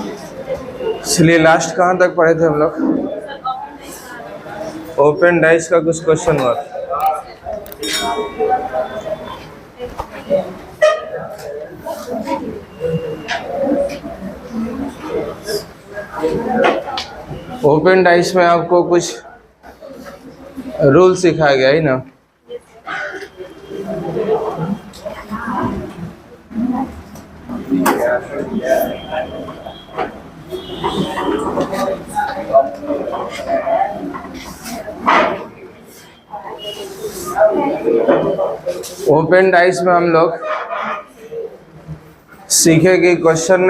इसलिए लास्ट कहाँ तक पढ़े थे हम लोग? ओपन डाइस का कुछ क्वेश्चन हुआ। ओपन डाइस में आपको कुछ रूल सिखाया गया है ना? ओपन डाइस में हम लोग सीखे कि क्वेश्चन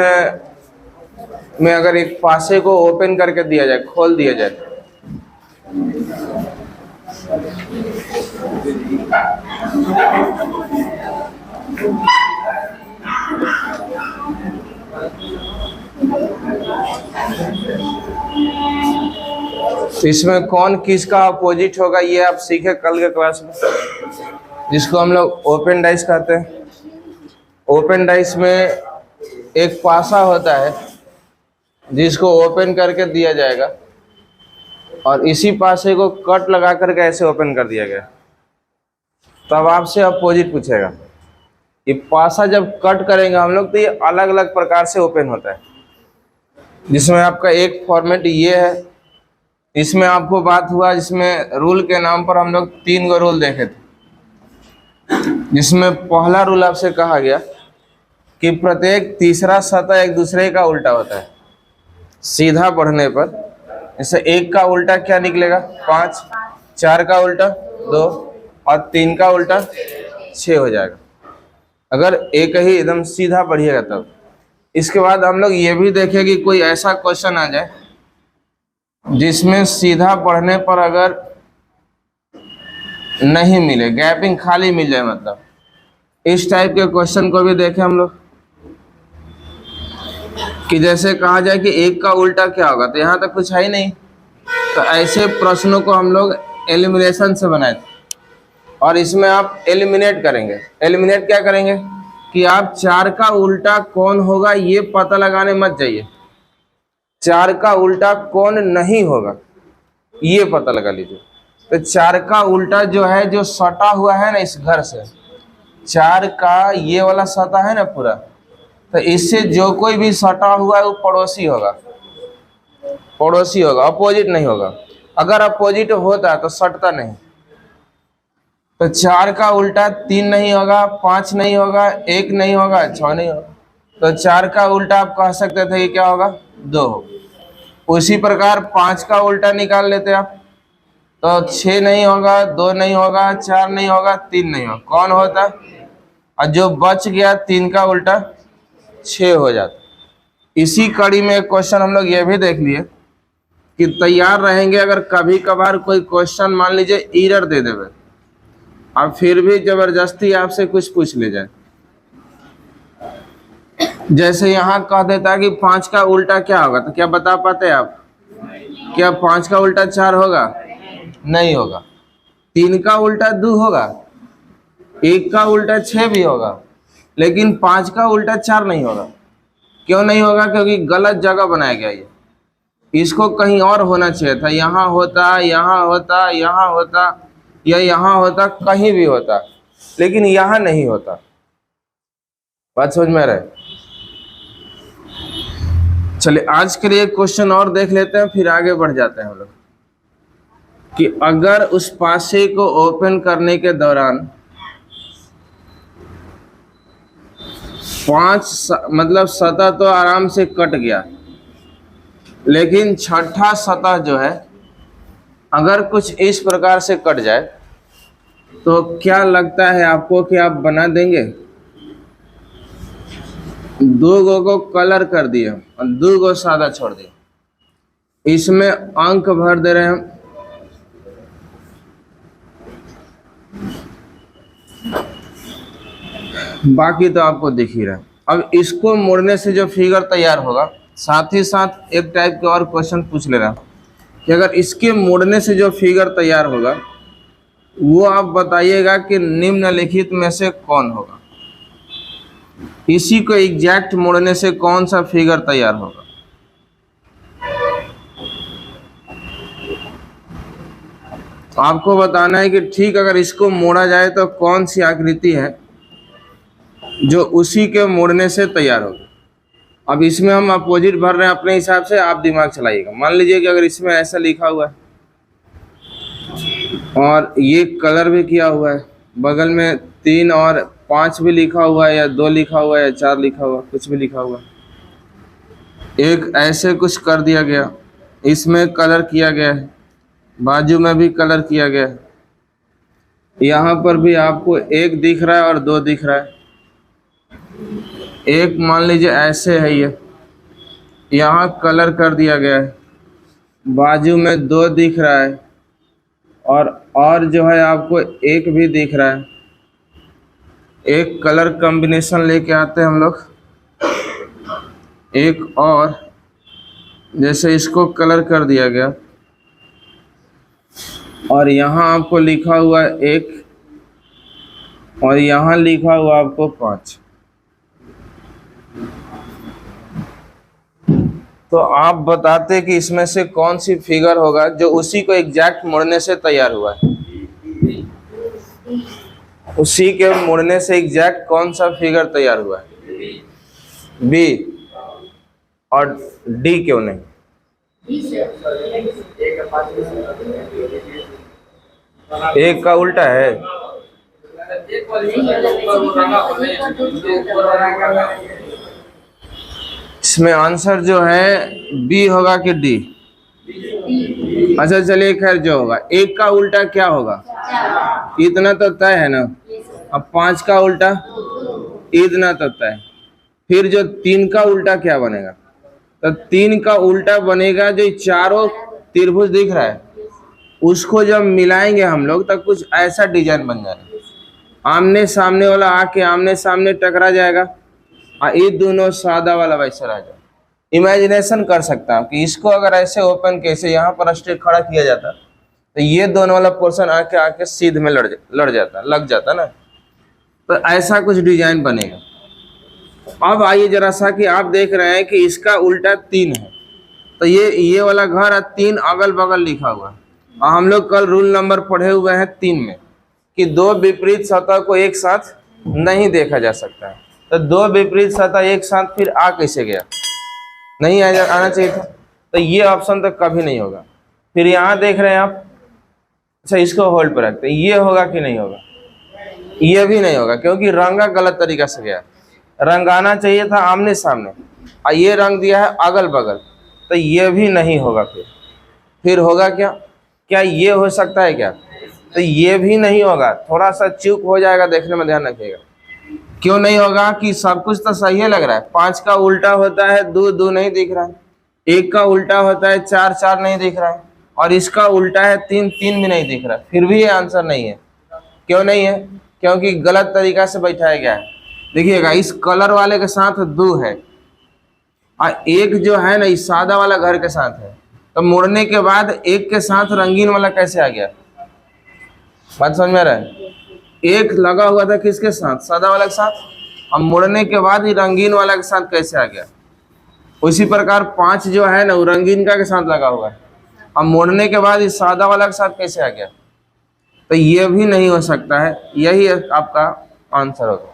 में अगर एक पासे को ओपन करके दिया जाए, खोल दिया जाए, तो इसमें कौन किसका अपोजिट होगा ये आप सीखे कल के क्लास में, जिसको हम लोग ओपन डाइस कहते हैं। ओपन डाइस में एक पासा होता है जिसको ओपन करके दिया जाएगा और इसी पासे को कट लगा करके ऐसे ओपन कर दिया गया। तब आपसे अपोजिट पूछेगा। ये पासा जब कट करेंगे हम लोग तो ये अलग अलग प्रकार से ओपन होता है, जिसमें आपका एक फॉर्मेट ये है। इसमें आपको बात हुआ, जिसमें रूल के नाम पर हम लोग 3 गो रूल देखे थे, जिसमें पहला रूल आपसे कहा गया कि प्रत्येक तीसरा सतह एक दूसरे का उल्टा होता है। सीधा बढ़ने पर जैसे 1 का उल्टा क्या निकलेगा 5, 4 का उल्टा 2 और 3 का उल्टा 6 हो जाएगा, अगर एक ही एकदम सीधा बढ़िएगा तब। इसके बाद हम लोग ये भी देखें कि कोई ऐसा क्वेश्चन आ जाए जिसमें सीधा बढ़ने पर अगर नहीं मिले, गैपिंग खाली मिल जाए, मतलब इस टाइप के क्वेश्चन को भी देखें हम लोग। कि जैसे कहा जाए कि 1 का उल्टा क्या होगा, तो यहाँ तक कुछ है ही नहीं, तो ऐसे प्रश्नों को हम लोग एलिमिनेशन से बनाए थे। और इसमें आप एलिमिनेट करेंगे। एलिमिनेट क्या करेंगे कि आप 4 का उल्टा कौन होगा ये पता लगाने मत जाइए, 4 का उल्टा कौन नहीं होगा ये पता लगा लीजिए। तो 4 का उल्टा जो है, जो सटा हुआ है ना इस घर से, 4 का ये वाला सटा है ना पूरा, तो इससे जो कोई भी सटा हुआ है वो पड़ोसी होगा, पड़ोसी होगा, अपोजिट नहीं होगा। अगर अपोजिट होता तो सटता नहीं। तो 4 का उल्टा 3 नहीं होगा, 5 नहीं होगा, 1 नहीं होगा, 6 नहीं होगा। तो 4 का उल्टा आप कह सकते थे कि क्या होगा 2 होगा। उसी प्रकार 5 का उल्टा निकाल लेते आप, तो 6 नहीं होगा, 2 नहीं होगा, 4 नहीं होगा, 3 नहीं होगा, कौन होता? और जो बच गया 3 का उल्टा 6 हो जाता। इसी कड़ी में एक क्वेश्चन हम लोग ये भी देख लिए कि तैयार रहेंगे अगर कभी कभार कोई क्वेश्चन मान लीजिए एरर दे देवे और फिर भी जबरदस्ती आपसे कुछ पूछ ले जाए। जैसे यहाँ कह देता कि 5 का उल्टा क्या होगा, तो क्या बता पाते आप? क्या 5 का उल्टा 4 होगा? नहीं होगा। 3 का उल्टा 2 होगा, 1 का उल्टा 6 भी होगा, लेकिन 5 का उल्टा 4 नहीं होगा। क्यों नहीं होगा? क्योंकि गलत जगह बनाया गया ये। इसको कहीं और होना चाहिए था, यहाँ होता, यहाँ होता, यहाँ होता, या यहाँ होता, कहीं भी होता, लेकिन यहाँ नहीं होता। बात समझ में आ रहा है? चलिए आज के लिए क्वेश्चन और देख लेते हैं, फिर आगे बढ़ जाते हैं हम लोग। कि अगर उस पासे को ओपन करने के दौरान 5 मतलब सतह तो आराम से कट गया, लेकिन छठा सतह जो है अगर कुछ इस प्रकार से कट जाए तो क्या लगता है आपको कि आप बना देंगे? 2 गो को कलर कर दिए और 2 गो सादा छोड़ दिए। इसमें अंक भर दे रहे हैं हम। बाकी तो आपको दिख ही रहा है। अब इसको मोड़ने से जो फिगर तैयार होगा, साथ ही साथ एक टाइप के और क्वेश्चन पूछ ले रहा कि अगर इसके मोड़ने से जो फिगर तैयार होगा वो आप बताइएगा कि निम्नलिखित में से कौन होगा। इसी को एग्जैक्ट मोड़ने से कौन सा फिगर तैयार होगा। आपको बताना है कि ठीक अगर इसको मोड़ा जाए तो कौन सी आकृति है जो उसी के मोड़ने से तैयार होगी। अब इसमें हम अपोजिट भर रहे हैं अपने हिसाब से, आप दिमाग चलाइएगा। मान लीजिए कि अगर इसमें ऐसा लिखा हुआ है और ये कलर भी किया हुआ है, बगल में 3 और 5 भी लिखा हुआ है, या 2 लिखा हुआ है, या 4 लिखा हुआ, कुछ भी लिखा हुआ, एक ऐसे कुछ कर दिया गया, इसमें कलर किया गया है, बाजू में भी कलर किया गया है, यहाँ पर भी आपको 1 दिख रहा है और 2 दिख रहा है। एक मान लीजिए ऐसे है, ये यहाँ कलर कर दिया गया है, बाजू में 2 दिख रहा है, और जो है आपको 1 भी दिख रहा है। एक कलर कॉम्बिनेशन लेके आते हैं हम लोग, एक और जैसे इसको कलर कर दिया गया, और यहाँ आपको लिखा हुआ है 1, और यहाँ लिखा हुआ आपको 5। तो आप बताते कि इसमें से कौन सी फिगर होगा जो उसी को एग्जैक्ट मोड़ने से तैयार हुआ है। उसी के मोड़ने से एग्जैक्ट कौन सा फिगर तैयार हुआ है? बी। और डी क्यों नहीं? एक का उल्टा है। इसमें आंसर जो है बी होगा कि डी? अच्छा चलिए, खैर जो होगा, 1 का उल्टा क्या होगा? इतना तो तय है ना। अब 5 का उल्टा इतना तो तय। फिर जो 3 का उल्टा क्या बनेगा? तो 3 का उल्टा बनेगा जो चारों त्रिभुज दिख रहा है, उसको जब मिलाएंगे हम लोग तब कुछ ऐसा डिजाइन बन जाएगा। आमने सामने वाला आके आमने सामने टकरा जाएगा, और ये दोनों सादा वाला वैसे रह जाए। इमेजिनेशन कर सकता हूँ कि इसको अगर ऐसे ओपन कैसे यहाँ पर स्ट्रेट खड़ा किया जाता तो ये दोनों वाला पोर्शन आके आके सीध में लड़ जाता, लग जाता ना। तो ऐसा कुछ डिजाइन बनेगा। अब आइए जरा सा कि आप देख रहे हैं कि इसका उल्टा 3 है, तो ये वाला घर है 3 अगल बगल लिखा हुआ है। और हम लोग कल रूल नंबर पढ़े हुए हैं 3 में कि 2 विपरीत सतह को एक साथ नहीं देखा जा सकता है। तो 2 विपरीत सतह एक साथ फिर आ कैसे गया? नहीं आना चाहिए था। तो ये ऑप्शन तो कभी नहीं होगा। फिर यहाँ देख रहे हैं आप, अच्छा इसको होल्ड पर रखते हैं, ये होगा कि नहीं होगा? ये भी नहीं होगा, क्योंकि रंगा गलत तरीका से गया। रंग आना चाहिए था आमने सामने, और ये रंग दिया है अगल बगल, तो ये भी नहीं होगा। फिर होगा क्या? क्या ये हो सकता है क्या? तो ये भी नहीं होगा। थोड़ा सा चूक हो जाएगा, देखने में ध्यान रखिएगा। क्यों नहीं होगा? कि सब कुछ तो सही है लग रहा है। 5 का उल्टा होता है 2, 2 नहीं दिख रहा है। 1 का उल्टा होता है 4, 4 नहीं दिख रहा है। और इसका उल्टा है 3, 3 भी नहीं दिख रहा है। फिर भी ये आंसर नहीं है। क्यों नहीं है? क्योंकि गलत तरीका से बैठाया गया है। देखिएगा, इस कलर वाले के साथ 2 है, और 1 जो है ना इस सादा वाला घर के साथ है। तो मुड़ने के बाद 1 के साथ रंगीन वाला कैसे आ गया? बात समझ में आ रहा है? 1 लगा हुआ था किसके साथ? सादा वाला के साथ। अब मुड़ने के बाद ही रंगीन वाला के साथ कैसे आ गया? उसी प्रकार 5 जो है ना वो रंगीन का के साथ लगा हुआ है, अब मुड़ने के बाद इस सादा वाला के साथ कैसे आ गया? तो ये भी नहीं हो सकता है। यही आपका आंसर होगा।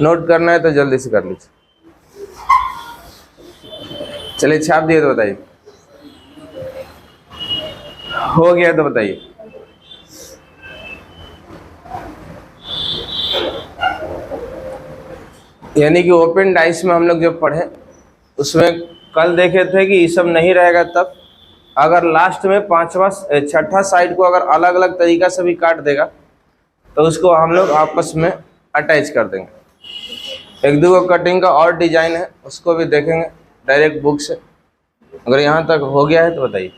नोट करना है तो जल्दी से कर लीजिए। चलिए छाप दिए तो बताइए। हो गया तो बताइए। यानी कि ओपन डाइस में हम लोग जो पढ़े उसमें कल देखे थे कि ये सब नहीं रहेगा। तब अगर लास्ट में 5वां 6ठा साइड को अगर अलग अलग तरीका से भी काट देगा तो उसको हम लोग आपस में अटैच कर देंगे। 1-2 कटिंग का और डिजाइन है, उसको भी देखेंगे डायरेक्ट बुक से। अगर यहाँ तक हो गया है तो बताइए,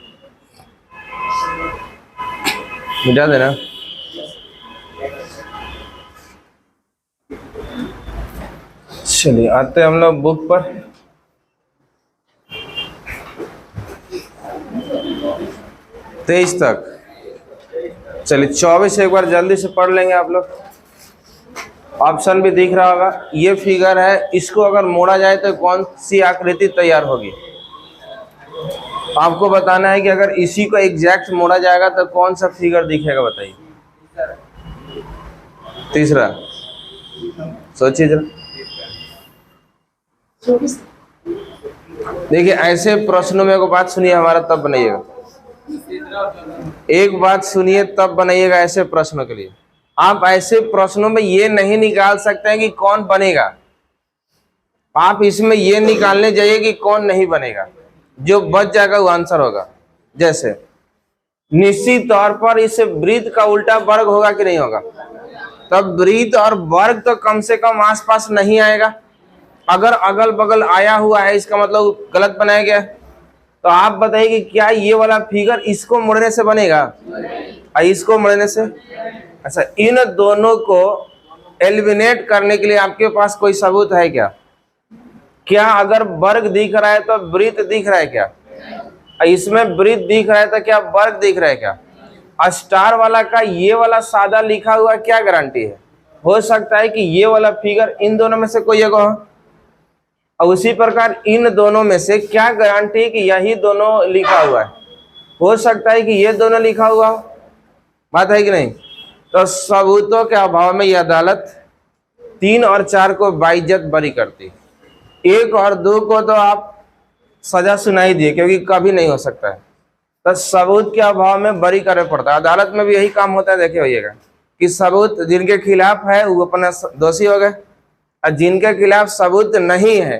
मिटा देना। चलिए आते हम लोग बुक पर। तेईस तक। चलिए 24 एक बार जल्दी से पढ़ लेंगे आप लोग। ऑप्शन भी दिख रहा होगा। ये फिगर है, इसको अगर मोड़ा जाए तो कौन सी आकृति तैयार होगी? आपको बताना है कि अगर इसी को एग्जैक्ट मोड़ा जाएगा तो कौन सा फिगर दिखेगा, बताइए। तीसरा, सोचिए जरा। देखिए ऐसे प्रश्नों में एक बात सुनिए हमारा, तब बनाइएगा। एक बात सुनिए तब बनाइएगा ऐसे प्रश्नों के लिए। आप ऐसे प्रश्नों में ये नहीं निकाल सकते हैं कि कौन बनेगा, आप इसमें ये निकालने जाइए कि कौन नहीं बनेगा, जो बच जाएगा वो आंसर होगा। जैसे निश्चित तौर पर इस वृत्त का उल्टा वर्ग होगा कि नहीं होगा, तब वृत्त और वर्ग तो कम से कम आसपास नहीं आएगा। अगर अगल बगल आया हुआ है इसका मतलब गलत बनाया गया। तो आप बताइए कि क्या ये वाला फिगर इसको मोड़ने से बनेगा और इसको मोड़ने से? अच्छा, इन दोनों को एलिमिनेट करने के लिए आपके पास कोई सबूत है क्या? क्या अगर वर्ग दिख रहा है तो वृत्त दिख रहा है क्या? इसमें वृत्त दिख रहा है तो क्या वर्ग दिख रहा है क्या? स्टार वाला का ये वाला सादा लिखा हुआ क्या गारंटी है? हो सकता है कि ये वाला फिगर इन दोनों में से कोई एक हो, और उसी प्रकार इन दोनों में से क्या गारंटी कि यही दोनों लिखा हुआ है? हो सकता है कि ये दोनों लिखा हुआ हो। बात है कि नहीं? तो सबूतों के अभाव में यह अदालत 3 और 4 को बाइज्जत बरी करती। 1 और 2 को तो आप सजा सुनाई दिए क्योंकि कभी नहीं हो सकता है, तो सबूत के अभाव में बरी करना पड़ता है। अदालत में भी यही काम होता है। देखे होइएगा कि सबूत जिनके खिलाफ है वो अपना दोषी हो गए, और जिनके खिलाफ सबूत नहीं है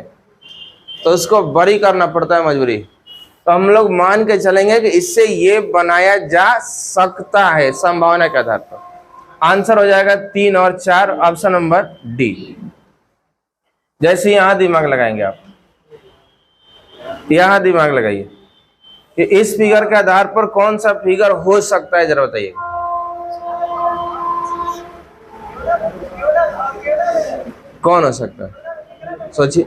तो उसको बरी करना पड़ता है मजबूरी। तो हम लोग मान के चलेंगे कि इससे ये बनाया जा सकता है संभावना के आधार पर। आंसर हो जाएगा 3 और 4, ऑप्शन नंबर डी। जैसे यहां दिमाग लगाएंगे आप, यहां दिमाग लगाइए कि इस फिगर के आधार पर कौन सा फिगर हो सकता है, जरा बताइए। कौन हो सकता है, सोचिए।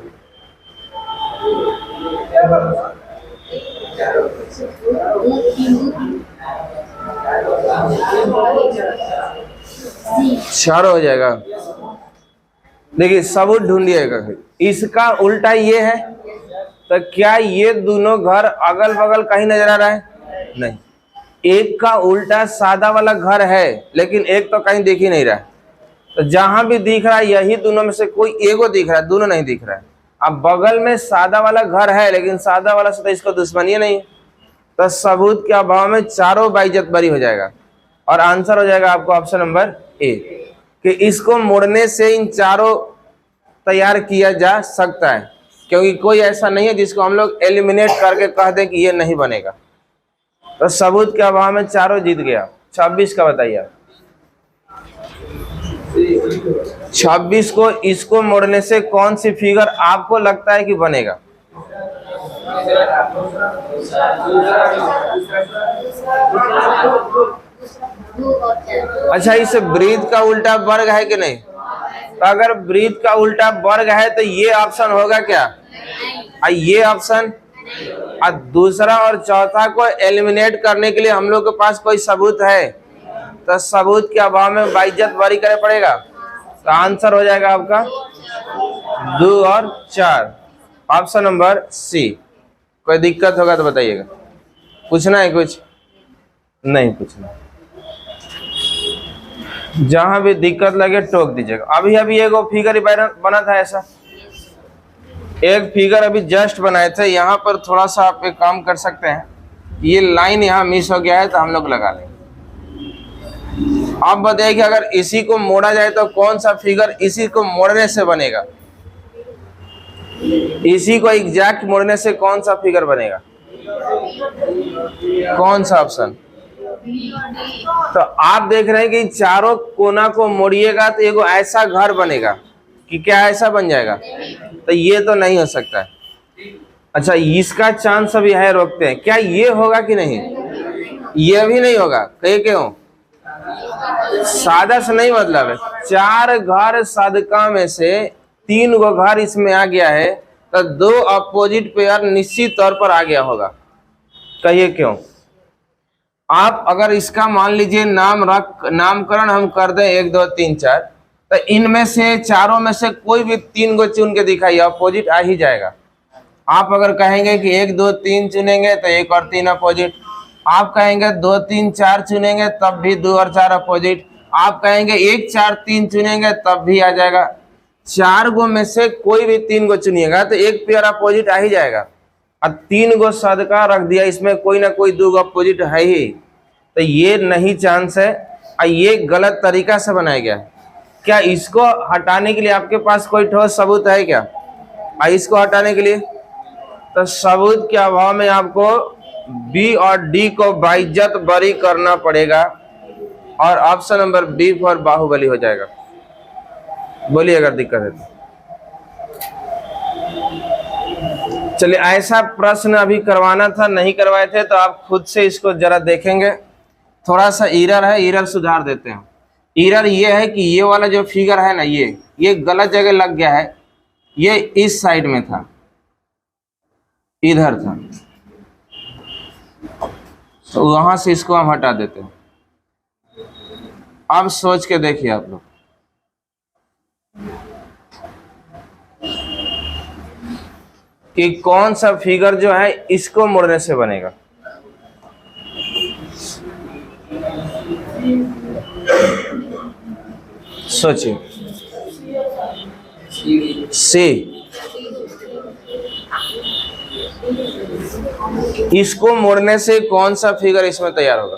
चार हो जाएगा। देखिए सबूत ढूंढिएगा। इसका उल्टा ये है, तो क्या ये दोनों घर अगल बगल कहीं नजर आ रहा है? नहीं। एक का उल्टा सादा वाला घर है, लेकिन एक तो कहीं दिख ही नहीं रहा है। तो जहां भी दिख रहा है यही दोनों में से कोई एगो दिख रहा है, दोनों नहीं दिख रहा है। अब बगल में सादा वाला घर है, लेकिन सादा वाला से तो इसको दुश्मनी नहीं है। तो सबूत के अभाव में चारों बाइज्जत बरी हो जाएगा, और आंसर हो जाएगा आपको ऑप्शन नंबर ए, कि इसको मोड़ने से इन चारों तैयार किया जा सकता है, क्योंकि कोई ऐसा नहीं है जिसको हम लोग एलिमिनेट करके कह दें कि ये नहीं बनेगा। तो सबूत के अभाव में चारों जीत गया। 26 का बताइए आप। 26 को इसको मोड़ने से कौन सी फिगर आपको लगता है कि बनेगा? अच्छा, इस वृत्त का उल्टा वर्ग है कि नहीं? तो अगर वृत्त का उल्टा वर्ग है तो ये ऑप्शन होगा क्या? ये ऑप्शन। और दूसरा और चौथा को एलिमिनेट करने के लिए हम लोग के पास कोई सबूत है? तो सबूत के अभाव में बाइज्जत बरी करे पड़ेगा। तो आंसर हो जाएगा आपका 2 और 4, ऑप्शन नंबर सी। कोई दिक्कत होगा तो बताइएगा। पूछना है कुछ? नहीं पूछना। जहां भी दिक्कत लगे टोक दीजिएगा। अभी अभी एक फिगर बना था ऐसा, एक फिगर अभी जस्ट बनाए थे। यहाँ पर थोड़ा सा आप एक काम कर सकते हैं, ये लाइन यहाँ मिस हो गया है तो हम लोग लगा लेंगे। आप बताइए कि अगर इसी को मोड़ा जाए तो कौन सा फिगर इसी को मोड़ने से बनेगा? इसी को एग्जैक्ट मोड़ने से कौन सा फिगर बनेगा? कौन सा ऑप्शन? तो आप देख रहे हैं कि चारों कोना को मोड़िएगा तो एगो ऐसा घर बनेगा कि क्या ऐसा बन जाएगा? तो ये तो नहीं हो सकता है। अच्छा, इसका चांस अभी है, रोकते हैं। क्या ये होगा कि नहीं? ये भी नहीं होगा। कहे क्यों? सादा से नहीं मतलब है। 4 घर साधका में से 3 गो घर इसमें आ गया है, तो 2 अपोजिट पेयर निश्चित तौर पर आ गया होगा। कहिए क्यों? आप अगर इसका मान लीजिए नामकरण हम कर दें 1 2 3 4, तो इनमें से चारों में से कोई भी 3 गो चुन के दिखाइए, अपोजिट आ ही जाएगा। आप अगर कहेंगे कि 1 2 3 चुनेंगे तो 1 और 3 अपोजिट, आप कहेंगे 2 3 4 चुनेंगे तब भी 2 और 4 अपोजिट, आप कहेंगे 1 4 3 चुनेंगे तब भी आ जाएगा। 4 गो में से कोई भी 3 गो चुनिएगा तो एक पेयर अपोजिट आ ही जाएगा। और 3 गो सदका रख दिया, इसमें कोई ना कोई 2 गो अपोजिट है ही, तो ये नहीं चांस है। और ये गलत तरीका से बनाया गया है। क्या इसको हटाने के लिए आपके पास कोई ठोस सबूत है क्या? इसको हटाने के लिए तो सबूत के अभाव में आपको बी और डी को बाइज्जत बरी करना पड़ेगा और option number B for Baahubali हो जाएगा। बोलिए अगर दिक्कत है तो। चलिए, ऐसा प्रश्न अभी करवाना था, नहीं करवाए थे, तो आप खुद से इसको जरा देखेंगे। थोड़ा सा एरर है, एरर सुधार देते हैं। एरर ये है कि ये वाला जो फिगर है ना, ये गलत जगह लग गया है। ये इस साइड में था, इधर था, तो वहां से इसको हम हटा देते हैं। अब सोच के देखिए आप लोग, कि कौन सा फिगर जो है इसको मोड़ने से बनेगा। सोचिए, सी, इसको मोड़ने से कौन सा फिगर इसमें तैयार होगा?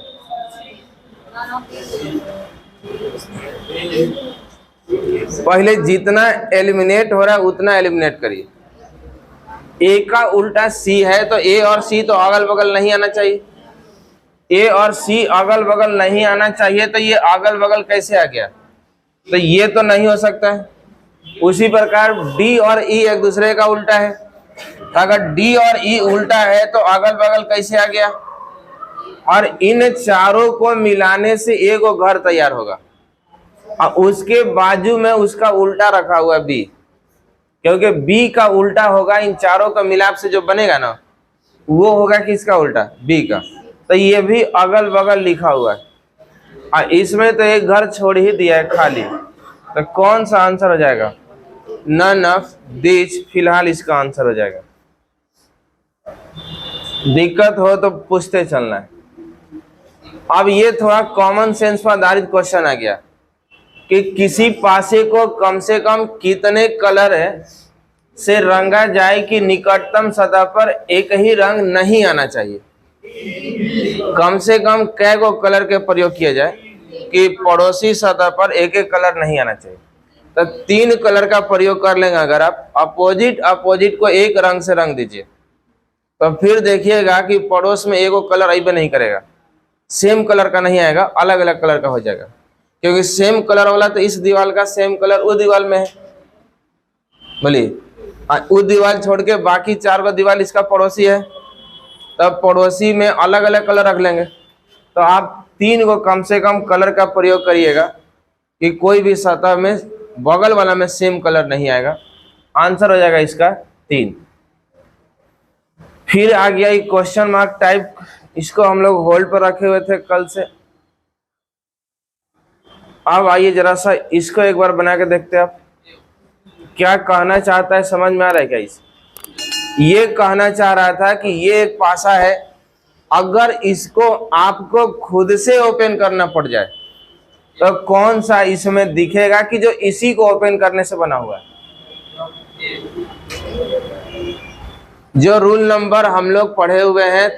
पहले जितना एलिमिनेट हो रहा है उतना एलिमिनेट करिए। ए का उल्टा सी है तो ए और सी तो अगल बगल नहीं आना चाहिए। ए और सी अगल बगल नहीं आना चाहिए, तो ये अगल बगल कैसे आ गया? तो ये तो नहीं हो सकता है। उसी प्रकार डी और ई एक दूसरे का उल्टा है, तो अगर डी और ई उल्टा है तो अगल बगल कैसे आ गया? और इन चारों को मिलाने से एक घर तैयार होगा और उसके बाजू में उसका उल्टा रखा हुआ बी, क्योंकि बी का उल्टा होगा इन चारों का मिलाप से जो बनेगा ना, वो होगा किसका उल्टा? बी का। तो ये भी अगल बगल लिखा हुआ है और इसमें तो एक घर छोड़ ही दिया है खाली, तो कौन सा आंसर हो जाएगा? नन ऑफ दिस फिलहाल इसका आंसर हो जाएगा। दिक्कत हो तो पूछते चलना है। अब ये थोड़ा कॉमन सेंस पर आधारित क्वेश्चन आ गया कि किसी पासे को कम से कम कितने कलर से रंगा जाए कि निकटतम सतह पर एक ही रंग नहीं आना चाहिए। कम से कम कै गो कलर के प्रयोग किया जाए कि पड़ोसी सतह पर एक एक कलर नहीं आना चाहिए? तो 3 कलर का प्रयोग कर लेंगे। अगर आप अपोजिट को एक रंग से रंग दीजिए तो फिर देखिएगा कि पड़ोस में एगो कलर अइबे नहीं करेगा, सेम कलर का नहीं आएगा, अलग अलग कलर का हो जाएगा। क्योंकि सेम कलर वाला तो इस दीवार का सेम कलर उस दीवार में है। बोलिए, उस दीवार छोड़ के बाकी 4 गो दीवार इसका पड़ोसी है, तब पड़ोसी में अलग अलग कलर रख लेंगे। तो आप 3 गो कम से कम कलर का प्रयोग करिएगा कि कोई भी सतह में बगल वाला में सेम कलर नहीं आएगा। आंसर हो जाएगा इसका 3। फिर आ गया ये क्वेश्चन मार्क टाइप, इसको हम लोग होल्ड पर रखे हुए थे कल से। अब आइए जरा सा इसको एक बार बना के देखते हैं आप क्या कहना चाहता है। समझ में आ रहा है क्या? ये कहना चाह रहा था कि ये एक पासा है, अगर इसको आपको खुद से ओपन करना पड़ जाए तो कौन सा इसमें दिखेगा कि जो इसी को ओपन करने से बना हुआ है? जो रूल नंबर हम लोग पढ़े हुए हैं,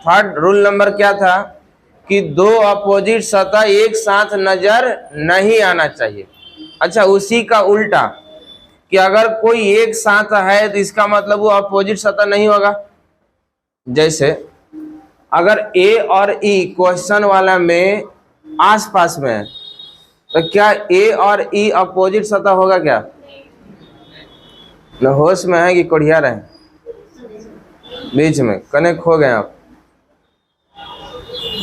थर्ड रूल नंबर क्या था कि 2 अपोजिट सतह एक साथ नजर नहीं आना चाहिए। अच्छा, उसी का उल्टा कि अगर कोई एक साथ है तो इसका मतलब वो अपोजिट सतह नहीं होगा। जैसे अगर ए और ई क्वेश्चन वाला में आसपास में है तो क्या ए और ई अपोजिट सतह होगा क्या? न होश में है कि कोढ़िया रहे बीच में कनेक्ट हो गए आप?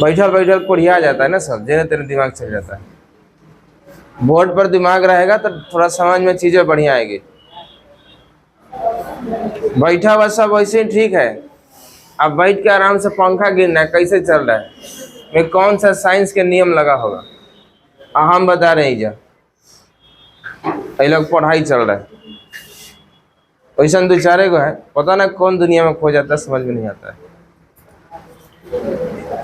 बैठल कोढ़िया जाता है ना सब, जेने तेरे दिमाग चल जाता है। बोर्ड पर दिमाग रहेगा तो थोड़ा समझ में चीजें बढ़िया आएगी। बैठा हुआ सब वैसे ही ठीक है। अब बैठ के आराम से पंखा गिरना है, कैसे चल रहा है, में कौन सा साइंस के नियम लगा होगा? हम बता रहे हैं, ये लोग पढ़ाई चल रहा है। क्वेश्चन दो चारे को है, पता ना कौन दुनिया में खो जाता है, समझ में नहीं आता है।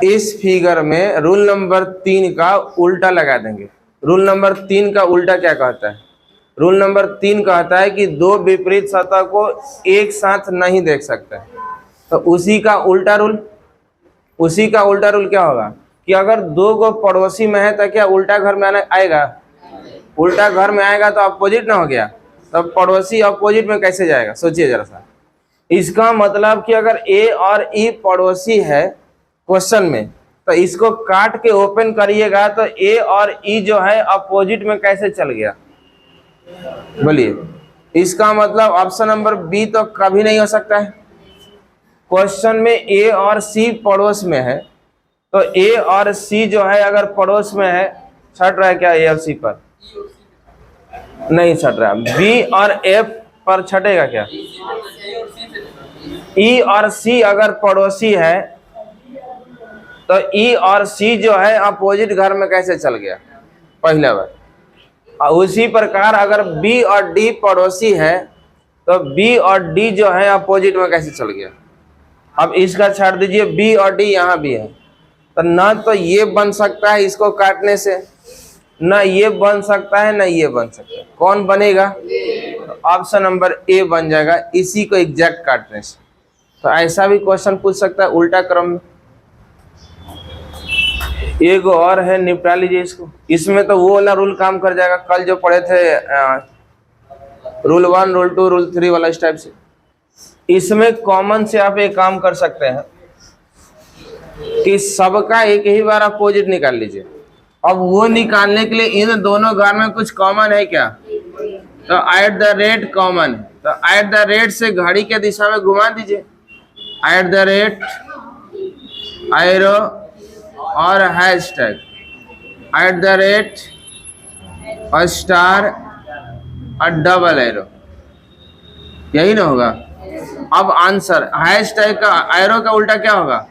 इस फिगर में रूल नंबर 3 का उल्टा लगा देंगे। रूल नंबर 3 का उल्टा क्या कहता है? रूल नंबर 3 कहता है कि दो विपरीत सतह को एक साथ नहीं देख सकते। तो उसी का उल्टा रूल क्या होगा कि अगर दो गो पड़ोसी में है तो क्या उल्टा घर में आएगा? उल्टा घर में आएगा तो अपोजिट ना हो गया, तब पड़ोसी अपोजिट में कैसे जाएगा? सोचिए जरा सा। इसका मतलब कि अगर ए और ई पड़ोसी है क्वेश्चन में, तो इसको काट के ओपन करिएगा तो ए और ई जो है अपोजिट में कैसे चल गया? बोलिए। इसका मतलब ऑप्शन नंबर बी तो कभी नहीं हो सकता है। क्वेश्चन में ए और सी पड़ोस में है, तो ए और सी जो है अगर पड़ोस में है, छट रहा है क्या ए और सी पर? नहीं छट रहा। बी और एफ पर छटेगा क्या? ई और सी अगर पड़ोसी है तो ई और सी जो है अपोजिट घर में कैसे चल गया? पहला बार। और उसी प्रकार अगर बी और डी पड़ोसी है तो बी और डी जो है अपोजिट में कैसे चल गया? अब इसका छाड़ दीजिए, बी और डी यहाँ भी है, तो ना तो ये बन सकता है इसको काटने से, ना ये बन सकता है, ना ये बन सकता है। कौन बनेगा? तो ऑप्शन नंबर ए बन जाएगा, इसी को एग्जैक्ट काटने से। तो ऐसा भी क्वेश्चन पूछ सकता है उल्टा क्रम में। एक और है, निपटा लीजिए इसको। इसमें तो वो वाला रूल काम कर जाएगा, कल जो पढ़े थे रूल 1, रूल 2, रूल 3 वाला इस टाइप से। इसमें कॉमन से आप एक काम कर सकते हैं कि सबका एक ही बार अपोजिट निकाल लीजिए। अब वो निकालने के लिए इन दोनों घर में कुछ कॉमन है क्या? तो एट द रेट कॉमन है, तो एट द रेट से घड़ी के दिशा में घुमा दीजिए। एट द रेट, एरो और हैशटैग, एट द रेट और स्टार और डबल एरो, यही ना होगा। अब आंसर हैशटैग का एरो का उल्टा क्या होगा?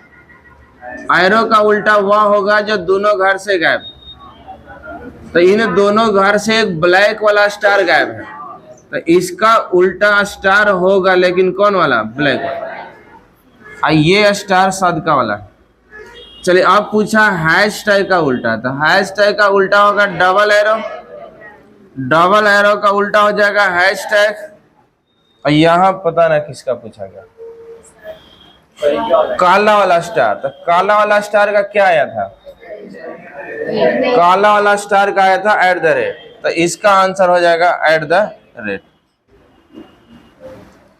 एरो का उल्टा वह होगा जो दोनों घर से गायब। तो इन दोनों घर से एक ब्लैक वाला स्टार गायब है, तो इसका उल्टा स्टार होगा, लेकिन कौन वाला? ब्लैक वाला। ये स्टार सदका वाला। चलिए अब पूछा हैशटैग का उल्टा, तो हैशटैग का उल्टा होगा डबल एरो। डबल एरो का उल्टा हो जाएगा हैशटैग। और यहाँ पता ना किसका पूछा गया, काला वाला स्टार। तो काला वाला स्टार का क्या आया था? काला वाला स्टार का आया था एट द रेट, तो इसका आंसर हो जाएगा एट द रेट।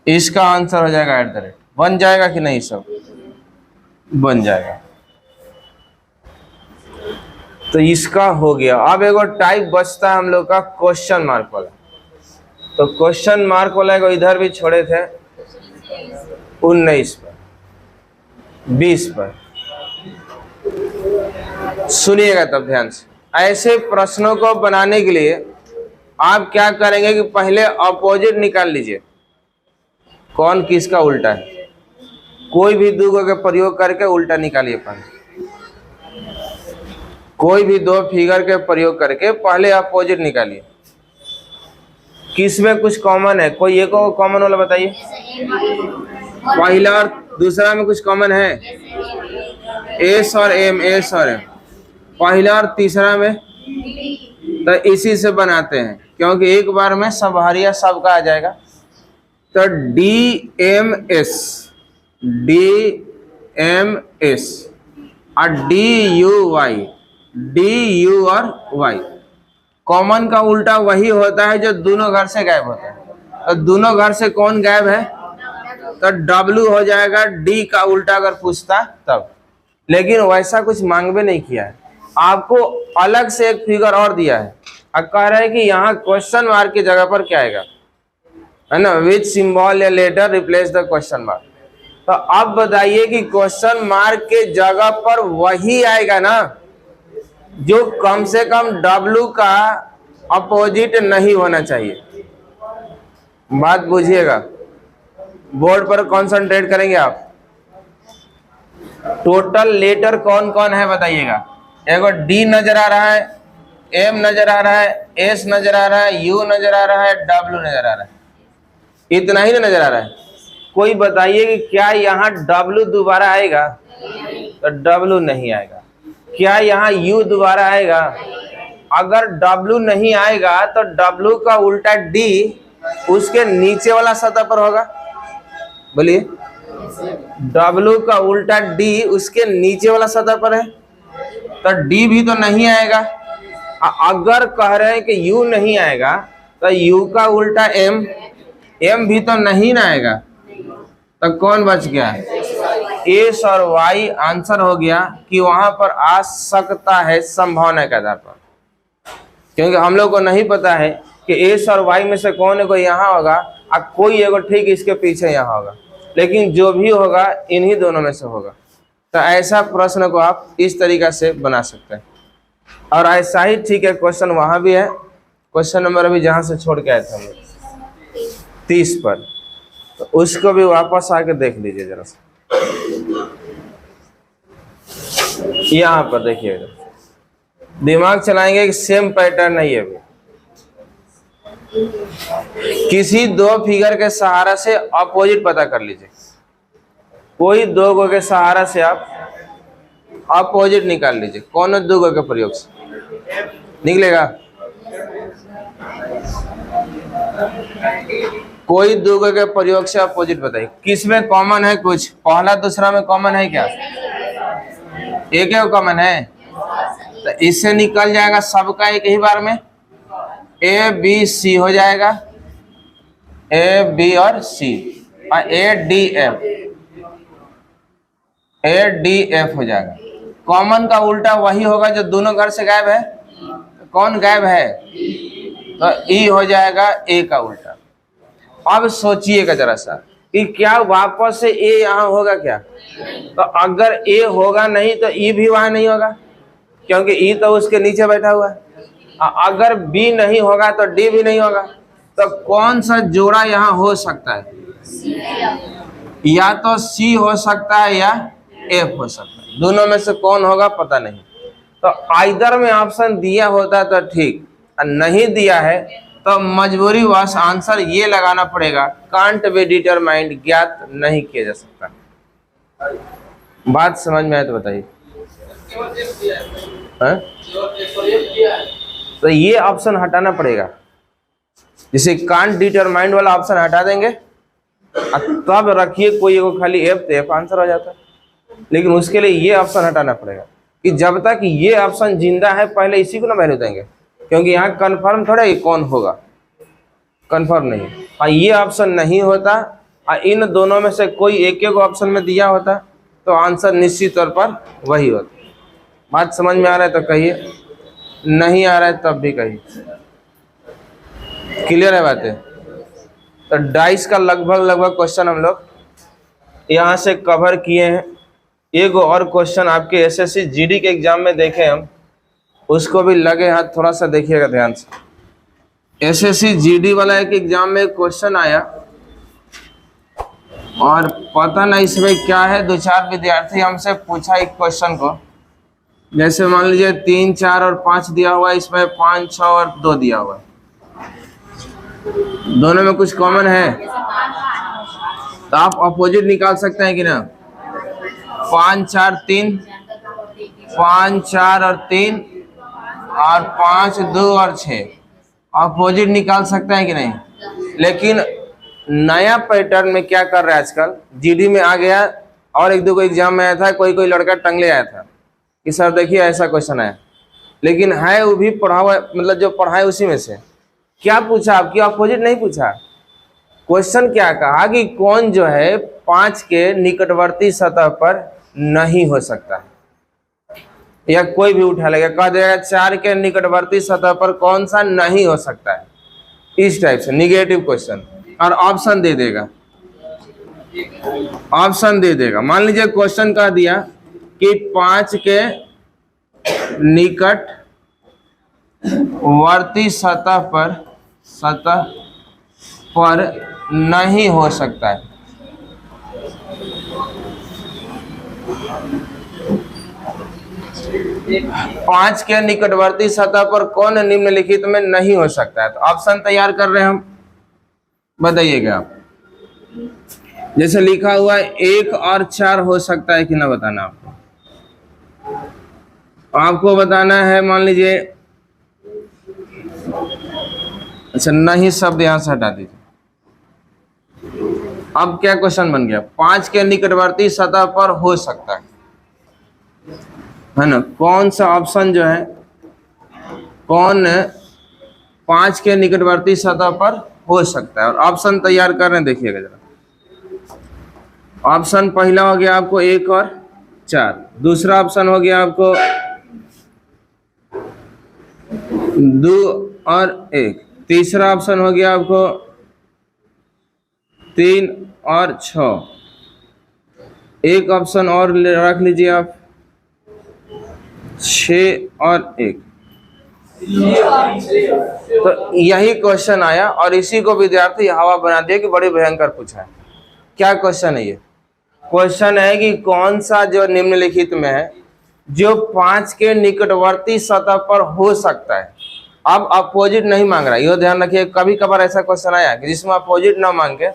इसका आंसर हो जाएगा एट द रेट। बन जाएगा कि नहीं? सब बन जाएगा। तो इसका हो गया। अब एक और टाइप बचता है हम लोग का क्वेश्चन मार्क वाला। तो क्वेश्चन मार्क वाला को इधर भी छोड़े थे 19 पर, 20 पर। सुनिएगा तब ध्यान से। ऐसे प्रश्नों को बनाने के लिए आप क्या करेंगे कि पहले अपोजिट निकाल लीजिए, कौन किसका उल्टा है। कोई भी दो का प्रयोग करके उल्टा निकालिए। कोई भी दो फिगर के प्रयोग करके पहले अपोजिट निकालिए। किस में कुछ कॉमन है? कोई एक कॉमन वाला बताइए। पहला और दूसरा में कुछ कॉमन है? एस और एम, एस और एम। पहला और तीसरा में, तो इसी से बनाते हैं, क्योंकि एक बार में सब हरिया सबका आ जाएगा। तो D M S, D M S और D U Y, D U और वाई। कॉमन का उल्टा वही होता है जो दोनों घर से गायब होता है। तो दोनों घर से कौन गायब है? तो डब्लू हो जाएगा। डी का उल्टा अगर पूछता तब, लेकिन वैसा कुछ मांगबे नहीं किया है। आपको अलग से एक फिगर और दिया है, अब कह रहा है कि यहाँ क्वेश्चन मार्क की जगह पर क्या आएगा, है ना? विच सिंबल या letter replace the question mark. तो अब बताइए कि क्वेश्चन मार्क के जगह पर वही आएगा ना जो कम से कम W का अपोजिट नहीं होना चाहिए। बात बुझिएगा, बोर्ड पर कंसंट्रेट करेंगे आप। टोटल लेटर कौन कौन है बताइएगा। एगो D नजर आ रहा है, M नजर आ रहा है, S नजर आ रहा है, U नजर आ रहा है, W नजर आ रहा है। इतना ही ना नजर आ रहा है। कोई बताइए कि क्या यहाँ W दोबारा आएगा? तो W नहीं आएगा। क्या यहाँ U दोबारा आएगा? अगर W नहीं आएगा तो W का उल्टा D उसके नीचे वाला सतह पर होगा। बोलिए, W का उल्टा D उसके नीचे वाला सतह पर है, तो D भी तो नहीं आएगा। अगर कह रहे हैं कि U नहीं आएगा तो U का उल्टा M भी तो नहीं ना आएगा। तो कौन बच गया? S और Y आंसर हो गया कि वहां पर आ सकता है संभावना के आधार पर, क्योंकि हम लोग को नहीं पता है कि S और Y में से कौन है, कोई यहाँ होगा और कोई एगो ठीक इसके पीछे यहाँ होगा, लेकिन जो भी होगा इन्हीं दोनों में से होगा। तो ऐसा प्रश्न को आप इस तरीका से बना सकते हैं। और ऐसा ही ठीक है क्वेश्चन वहां भी है, क्वेश्चन नंबर अभी जहां से छोड़ के आए थे हम लोग 30 पर, तो उसको भी वापस आके देख लीजिए जरा सा। यहाँ पर देखिए, दिमाग चलाएंगे कि सेम पैटर्न है ये भी। किसी दो फिगर के सहारा से अपोजिट पता कर लीजिए। कोई दो गो के सहारा से आप अपोजिट निकाल लीजिए। कौन दो गो के प्रयोग से निकलेगा? कोई दो गो के प्रयोग से अपोजिट बताइए। किसमें कॉमन है? कुछ पहला दूसरा में कॉमन है क्या? एक ही कॉमन है, तो इससे निकल जाएगा सबका एक ही बार में। A B C हो जाएगा, A B और C, और A D F हो जाएगा। कॉमन का उल्टा वही होगा जो दोनों घर से गायब है। कौन गायब है? तो E हो जाएगा A का उल्टा। अब सोचिएगा जरा सा कि क्या वापस से A यहाँ होगा क्या? तो अगर A होगा नहीं तो E भी वहां नहीं होगा, क्योंकि E तो उसके नीचे बैठा हुआ है। अगर B नहीं होगा तो D भी नहीं होगा। तो कौन सा जोड़ा यहाँ हो सकता है? या तो C हो सकता है या F हो सकता है। दोनों में से कौन होगा पता नहीं। तो आइदर में ऑप्शन दिया होता तो ठीक, और नहीं दिया है तो मजबूरी वश आंसर ये लगाना पड़ेगा, कांट बी डिटरमाइंड, ज्ञात नहीं किया जा सकता। बात समझ में आए तो बताइए। तो ये ऑप्शन हटाना पड़ेगा, जैसे कांट डिटरमाइंड वाला ऑप्शन हटा देंगे तब रखिए कोई एगो खाली एफ, तो एफ आंसर हो जाता है। लेकिन उसके लिए ये ऑप्शन हटाना पड़ेगा कि जब तक ये ऑप्शन जिंदा है पहले इसी को ना वैल्यू देंगे, क्योंकि यहाँ कंफर्म थोड़ा ही कौन होगा, कंफर्म नहीं। और ये ऑप्शन नहीं होता और इन दोनों में से कोई एक एक ऑप्शन में दिया होता तो आंसर निश्चित तौर पर वही होता। बात समझ में आ रहा है तो कहिए, नहीं आ रहा है तब भी कहिए। क्लियर है बातें? तो डाइस का लगभग क्वेश्चन हम लोग यहाँ से कवर किए हैं। एक और क्वेश्चन आपके एसएससी जीडी के एग्जाम में देखे हम, उसको भी लगे हाथ थोड़ा सा देखिएगा ध्यान से। एसएससी जीडी वाला एक एग्जाम में क्वेश्चन आया और पता नहीं इसमें क्या है, 2-4 विद्यार्थी हमसे पूछा एक क्वेश्चन को। जैसे मान लीजिए 3, 4 और 5 दिया हुआ है, इसमें 5, 6 और 2 दिया हुआ है। दोनों में कुछ कॉमन है तो आप अपोजिट निकाल सकते हैं कि ना। 5, 4, 3, 5, 4 और 3 और 5, 2 और 6 अपोजिट निकाल सकते हैं कि नहीं। लेकिन नया पैटर्न में क्या कर रहा है आजकल, जीडी में आ गया और 1-2 एग्जाम में आया था, कोई लड़का टंगले आया था कि सर देखिए ऐसा क्वेश्चन है, लेकिन है वो भी पढ़ा हुआ, मतलब जो पढ़ा है उसी में से। क्या पूछा आपकी? अपोजिट नहीं पूछा। क्वेश्चन क्या कहा कि कौन जो है 5 के निकटवर्ती सतह पर नहीं हो सकता है, या कोई भी उठा लेगा कह देगा 4 के निकटवर्ती सतह पर कौन सा नहीं हो सकता है, इस टाइप से निगेटिव क्वेश्चन। और ऑप्शन दे देगा, ऑप्शन दे देगा। मान लीजिए क्वेश्चन कह दिया कि 5 के निकटवर्ती सतह पर नहीं हो सकता है। पांच के निकटवर्ती सतह पर कौन निम्नलिखित में नहीं हो सकता है। तो ऑप्शन तैयार कर रहे हैं हम, बताइएगा आप। जैसे लिखा हुआ है 1 और 4 हो सकता है कि ना, बताना आपको। आपको बताना है, मान लीजिए, अच्छा नहीं शब्द यहां से हटा दीजिए। अब क्या क्वेश्चन बन गया, 5 के निकटवर्ती सतह पर हो सकता है ना। कौन सा ऑप्शन जो है, कौन 5 के निकटवर्ती सतह पर हो सकता है, और ऑप्शन तैयार कर रहे हैं, देखिएगा जरा। ऑप्शन पहला हो गया आपको 1 और 4, दूसरा ऑप्शन हो गया आपको 2 और 1, तीसरा ऑप्शन हो गया आपको 3 और 6, एक ऑप्शन और रख लीजिए आप 6 और 1। तो यही क्वेश्चन आया और इसी को विद्यार्थी हवा बना दिया कि बड़ी भयंकर पूछा है। क्या क्वेश्चन है ये? क्वेश्चन है कि कौन सा जो निम्नलिखित में है जो 5 के निकटवर्ती सतह पर हो सकता है। अब अपोजिट नहीं मांग रहा है, यह ध्यान रखिए। कभी कभार ऐसा क्वेश्चन आया कि जिसमें अपोजिट ना मांग के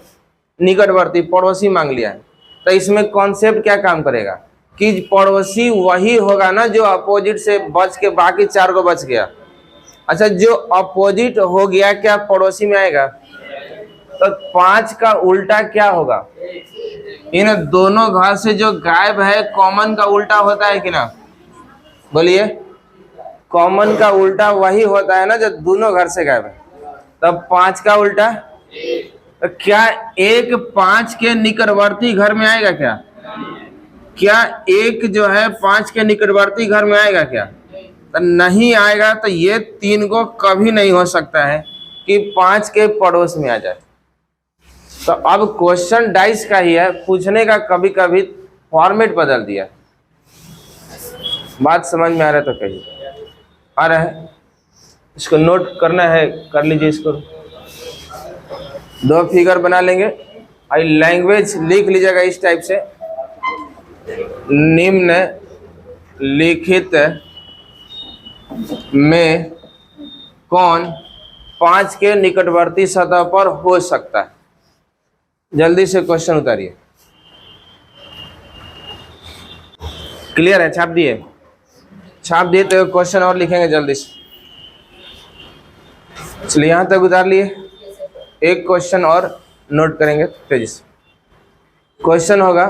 निकटवर्ती पड़ोसी मांग लिया है, तो इसमें कॉन्सेप्ट क्या काम करेगा कि पड़ोसी वही होगा ना जो अपोजिट से बच के बाकी 4 को बच गया। अच्छा, जो अपोजिट हो गया क्या पड़ोसी में आएगा? तो 5 का उल्टा क्या होगा? इन दोनों घर से जो गायब है कॉमन का उल्टा होता है कि ना? बोलिए, कॉमन का उल्टा वही होता है ना जो दोनों घर से गायब है। तब 5 का उल्टा, तो क्या 1 5 के निकटवर्ती घर में आएगा क्या? क्या 1 जो है 5 के निकटवर्ती घर में आएगा क्या? तो नहीं आएगा। तो ये 3 को कभी नहीं हो सकता है कि 5 के पड़ोस में आ जाए। तो अब क्वेश्चन डाइस का ही है, पूछने का कभी कभी फॉर्मेट बदल दिया। बात समझ में आ रहा है तो कहिए, आ रहा है? इसको नोट करना है, कर लीजिए। इसको 2 फिगर बना लेंगे, आई लैंग्वेज लिख लीजिएगा इस टाइप से, निम्न लिखित में कौन 5 के निकटवर्ती सतह पर हो सकता है। जल्दी से क्वेश्चन उतारिए। क्लियर है? छाप दिए? छाप दिए तो क्वेश्चन और लिखेंगे जल्दी से। चलिए यहां तक उतार लिए, एक क्वेश्चन और नोट करेंगे तेजी से। क्वेश्चन होगा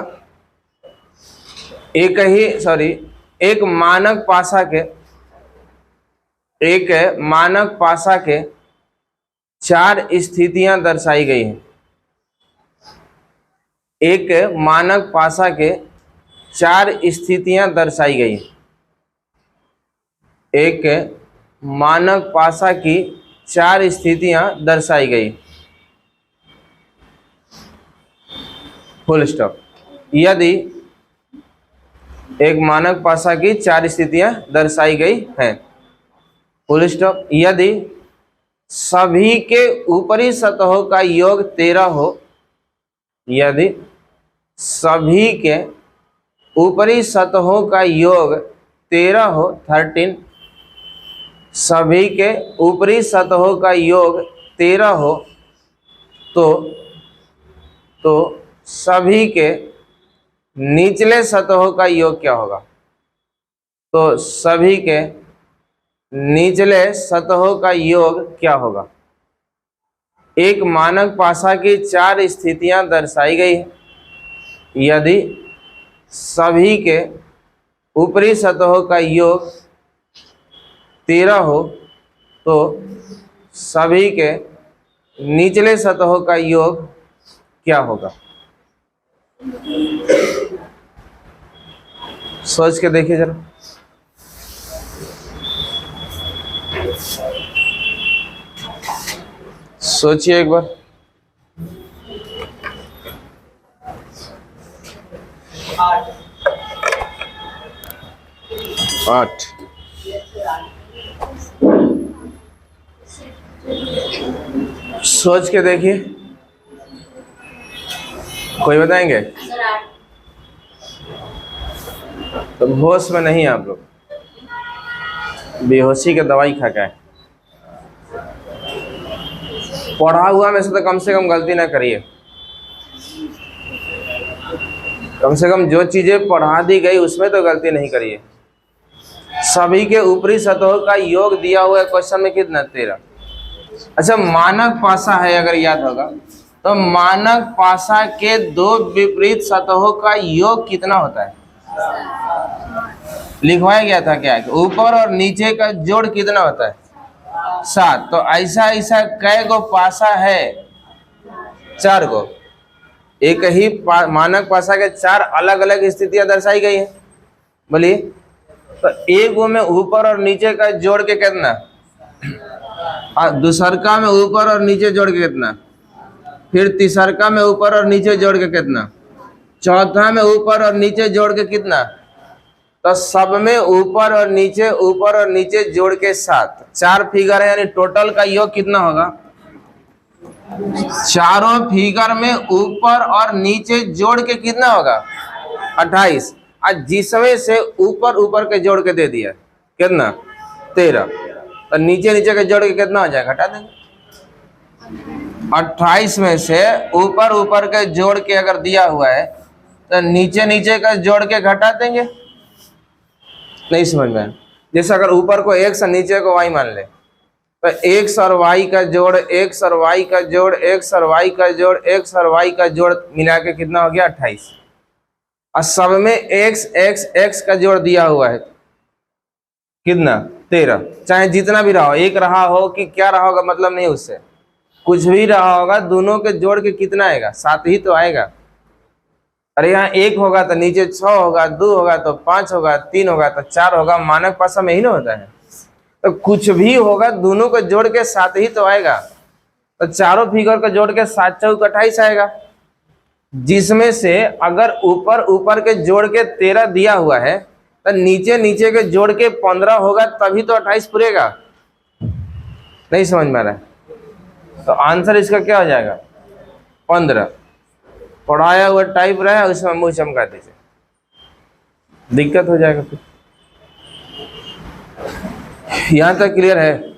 एक मानक पासा के 4 स्थितियां दर्शाई गई हैं। एक मानक पासा के 4 स्थितियां दर्शाई गई हैं। एक मानक पासा की 4 स्थितियां दर्शाई गई, फुल स्टॉप। यदि एक मानक पासा की 4 स्थितियां दर्शाई गई हैं, फुल स्टॉप। यदि सभी के ऊपरी सतहों का योग 13 हो, यदि सभी के ऊपरी सतहों का योग 13 हो, 13, सभी के ऊपरी सतहों का योग 13 हो, तो सभी के निचले सतहों का योग क्या होगा? तो सभी के निचले सतहों का योग क्या होगा? एक मानक पासा की 4 स्थितियां दर्शाई गई है। यदि सभी के ऊपरी सतहों का योग 13 हो, तो सभी के निचले सतहों का योग क्या होगा? सोच के देखिए जरा। सोचिए एक बार। आठ। सोच के देखिए, कोई बताएंगे? तो होश में नहीं आप लोग, बेहोशी की दवाई खा के। पढ़ा हुआ में से कम गलती ना करिए। कम से कम जो चीजें पढ़ा दी गई उसमें तो गलती नहीं करिए। सभी के ऊपरी सतहों का योग दिया हुआ है क्वेश्चन में कितना 13। अच्छा मानक पासा है, अगर याद होगा तो मानक पासा के दो विपरीत सतहों का योग कितना होता है? लिखवाया गया था क्या, ऊपर और नीचे का जोड़ कितना होता है? 7। तो ऐसा ऐसा कै गो पासा है? 4 गो। एक ही मानक पासा के 4 अलग अलग स्थितियां दर्शाई गई है। बोलिए, तो एक गो में ऊपर और नीचे का जोड़ के कितना, दूसरका में ऊपर और नीचे जोड़ के कितना, फिर तीसरका में ऊपर और नीचे जोड़ के कितना, चौथा में ऊपर और नीचे जोड़ के कितना, तो सब में ऊपर और नीचे जोड़ के 7। 4 फिगर है, यानी टोटल का योग कितना होगा? चारों फिगर में ऊपर और नीचे जोड़ के कितना होगा? 28। आज जिसमें से ऊपर के जोड़ के दे दिया कितना? 13। तो नीचे के जोड़ के कितना हो जाएगा? घटा देंगे। 28 में से ऊपर के जोड़ के अगर दिया हुआ है तो नीचे का जोड़ के घटा देंगे। नहीं समझ में? जैसे अगर ऊपर को x और नीचे को y मान ले, तो x और y का जोड़, x और y का जोड़, x और y का जोड़, x और y का जोड़ मिला के कितना हो गया? 28। और सब में x का जोड़ दिया हुआ है कितना? 13। चाहे जितना भी रहा हो, एक रहा हो कि क्या रहा होगा मतलब नहीं, उससे कुछ भी रहा होगा, दोनों के जोड़ के कितना आएगा? 7 ही तो आएगा। अरे यहाँ 1 होगा तो नीचे 6 होगा, 2 होगा तो 5 होगा, 3 होगा तो 4 होगा। मानक पासा में ही ना होता है। तो कुछ भी होगा, दोनों को जोड़ के 7 ही तो आएगा। तो चारों फिगर को जोड़ के 7 चौक 28 आएगा, जिसमें से अगर ऊपर के जोड़ के 13 दिया हुआ है तो नीचे के जोड़ के 15 होगा, तभी तो 28 पूरेगा। नहीं समझ में आ रहा है? तो आंसर इसका क्या हो जाएगा? 15। पढ़ाया हुआ टाइप रहा है, उसमें मुंह चमका दीजिए, दिक्कत हो जाएगा फिर। यहां तक क्लियर है?